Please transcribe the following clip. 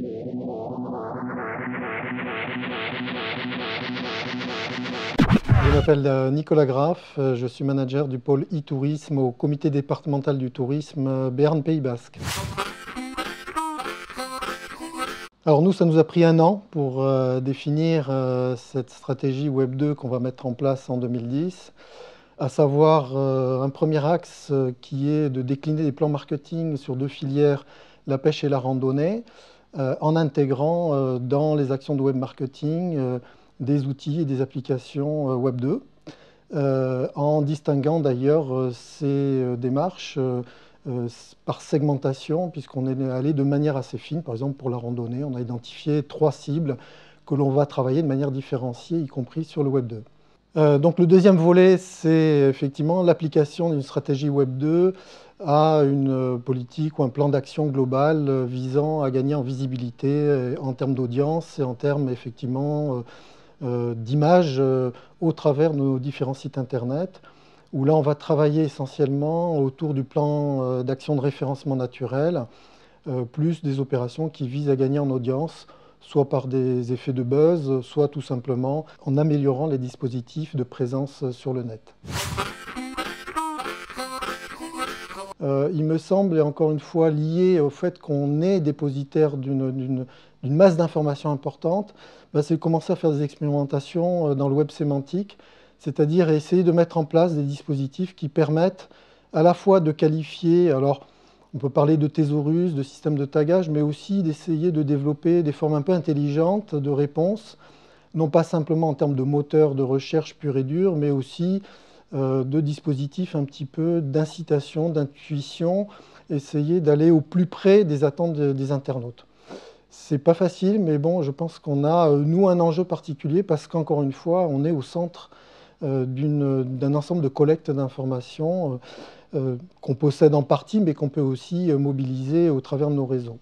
Je m'appelle Nicolas Graff, je suis manager du pôle e-tourisme au comité départemental du tourisme Béarn-Pays Basque. Alors nous, ça nous a pris un an pour définir cette stratégie Web 2 qu'on va mettre en place en 2010, à savoir un premier axe qui est de décliner les plans marketing sur deux filières, la pêche et la randonnée, en intégrant dans les actions de web marketing des outils et des applications Web 2, en distinguant d'ailleurs ces démarches par segmentation, puisqu'on est allé de manière assez fine. Par exemple, pour la randonnée, on a identifié 3 cibles que l'on va travailler de manière différenciée, y compris sur le Web 2. Donc le deuxième volet, c'est effectivement l'application d'une stratégie Web 2 à une politique ou un plan d'action global visant à gagner en visibilité en termes d'audience et en termes effectivement d'image au travers de nos différents sites internet, où là on va travailler essentiellement autour du plan d'action de référencement naturel, plus des opérations qui visent à gagner en audience, soit par des effets de buzz, soit tout simplement en améliorant les dispositifs de présence sur le net. Il me semble, et encore une fois lié au fait qu'on est dépositaire d'une masse d'informations importantes, c'est commencer à faire des expérimentations dans le web sémantique, c'est-à-dire essayer de mettre en place des dispositifs qui permettent à la fois de qualifier, alors on peut parler de thésaurus, de systèmes de tagage, mais aussi d'essayer de développer des formes un peu intelligentes de réponse, non pas simplement en termes de moteur de recherche pur et dur, mais aussi de dispositifs un petit peu d'incitation, d'intuition, essayer d'aller au plus près des attentes des internautes. C'est pas facile, mais bon, je pense qu'on a, nous, un enjeu particulier parce qu'encore une fois, on est au centre d'un ensemble de collecte d'informations qu'on possède en partie, mais qu'on peut aussi mobiliser au travers de nos réseaux.